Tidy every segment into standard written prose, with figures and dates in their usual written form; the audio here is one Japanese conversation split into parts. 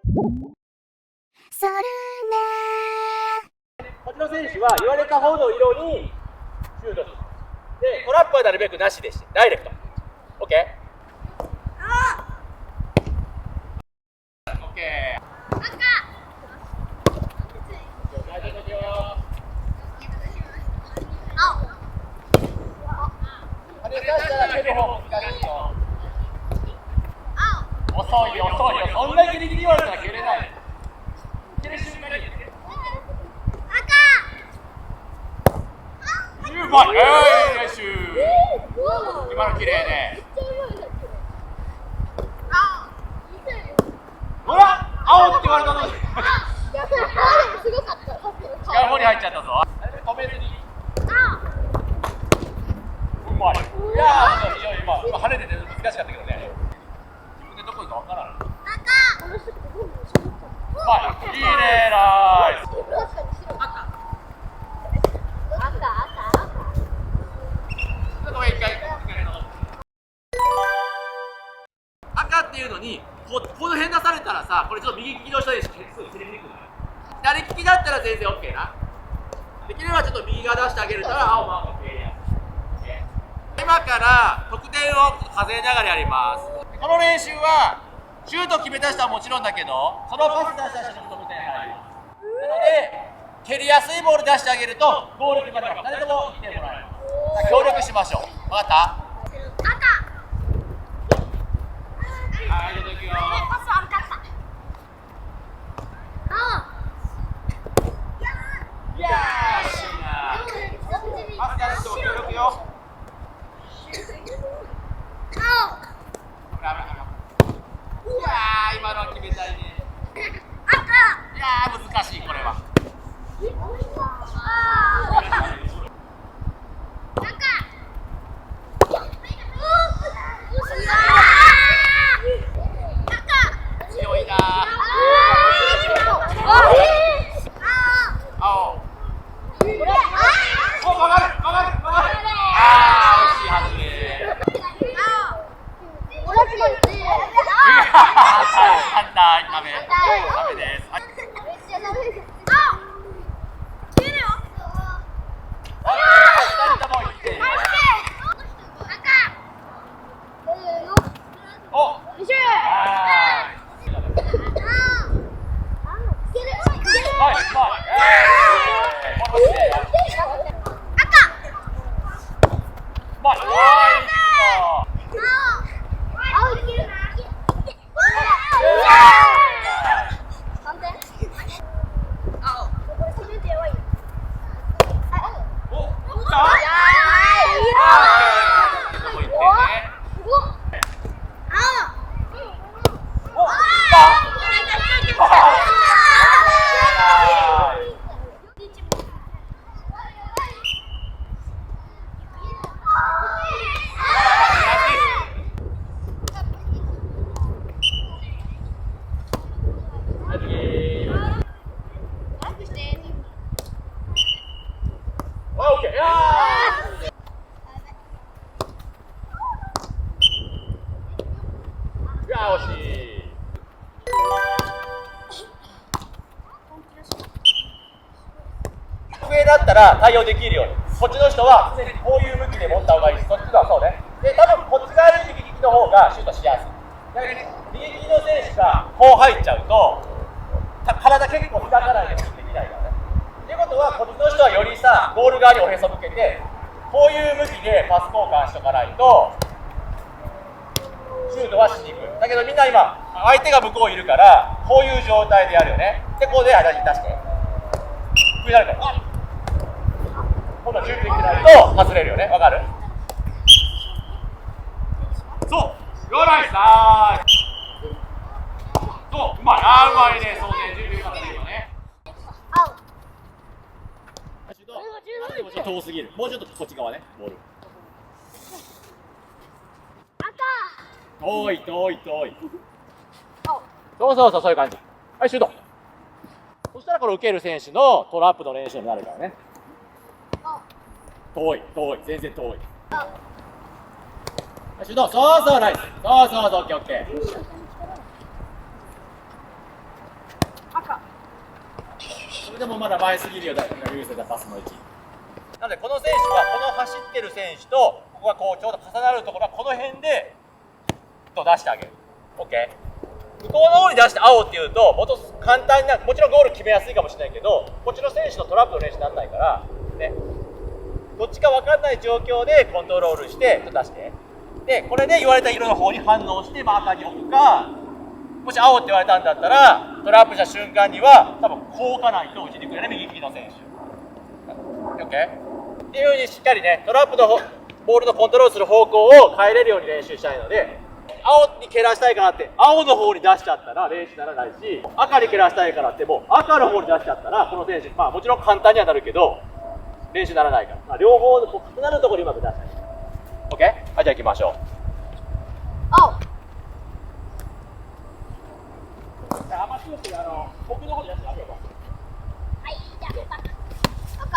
それねこっちの選手は言われた方の色にシュートする。で、トラップはなるべくなしでして、ダイレクト。オッケー。オッケー。遅いよ、そんなギリギリ言われたら蹴れない。蹴る瞬間に言って。うまい、ナイス。今の綺麗ね。ほら、青って言われたのに。違う方に入っちゃったぞ。止めずに。うまい。いやー、今跳ねてて難しかったけどね。自分でどこ行くかわからない。うまい、いいね、ナイス。赤っていうのにこの辺出されたらさ、これちょっと右利きの人ですぐ釣りにくくない？左利きだったら全然 OK な。できればちょっと右側出してあげるから青も OK や。今から得点を数えながらやります。この練習はシュート決めた人はもちろんだけど、そのパス出した人も得点入ります。なので蹴りやすいボール出してあげるとゴール決まります。誰でも1点もらえます。協力しましょう。分かった？はい、入れていくよ。いやー、しいな。パスやる人も協力よ。いやー、今の決めたいね。いやー、難しい、これは。強いなー。青。曲がる。あー、惜しいはずね。反対、ダメです。2人とも1点。お、上だったら対応できるように、こっちの人は常にこういう向きで持った方がいいです。そっちはそうね。で、多分こっち側に右利きの方がシュートしやすい。だから右利きの選手がこう入っちゃうと、体結構開かないでできないからね。っていうことは、こっちの人はよりさ、ゴール側におへそ向けて、こういう向きでパス交換しとかないと、シュートはしにくい。だけどみんな今、相手が向こういるから、こういう状態でやるよね。で、ここで間に出して。上になるから。今度は準備できてないと外れるよね。わかる？そう。よナイスナイス。そう、うまい。うまいね。そうね。準備よかったね、今ね。でもちょっと遠すぎる。もうちょっとこっち側ね、ボール。遠い。そう、そういう感じ。はい、シュート。そしたらこれ受ける選手のトラップの練習になるからね。遠い、全然遠い。はい、シュート。そう、ナイス。そう、オッケー。でもまだ前すぎるよ、優勢だパスの位置。なのでこの選手はこの走ってる選手とここがこうちょうど重なるところはこの辺でと出してあげる。 OK。 向こうの方に出して青っていうともっと簡単な、もちろんゴール決めやすいかもしれないけど、こっちの選手のトラップの練習にならないからね、どっちか分かんない状況でコントロールして出して、でこれで言われた色の方に反応して赤に置くか、もし青って言われたんだったらトラップした瞬間には多分こう置かないと打ちにくいよね、右利きの選手。 OK っていう風にしっかりね、トラップのボールのコントロールする方向を変えれるように練習したいので、青に蹴らしたいからって青の方に出しちゃったら練習にならないし、赤に蹴らしたいからってもう赤の方に出しちゃったらこの選手、まあもちろん簡単にはなるけど練習にならないから、まあ、両方こう重なるところにうまく出したい。 OK。 はい、じゃあ行きましょう。青。あんま強く奥の方に出してあげよう。はい、じゃあ赤。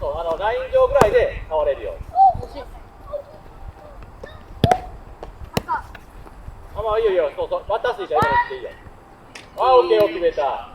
そう、ライン上ぐらいで触れるように。赤。あ、まあいいよいいよ、そうそう、渡すじゃ今のっていいよ。あ、オッケーを決めた。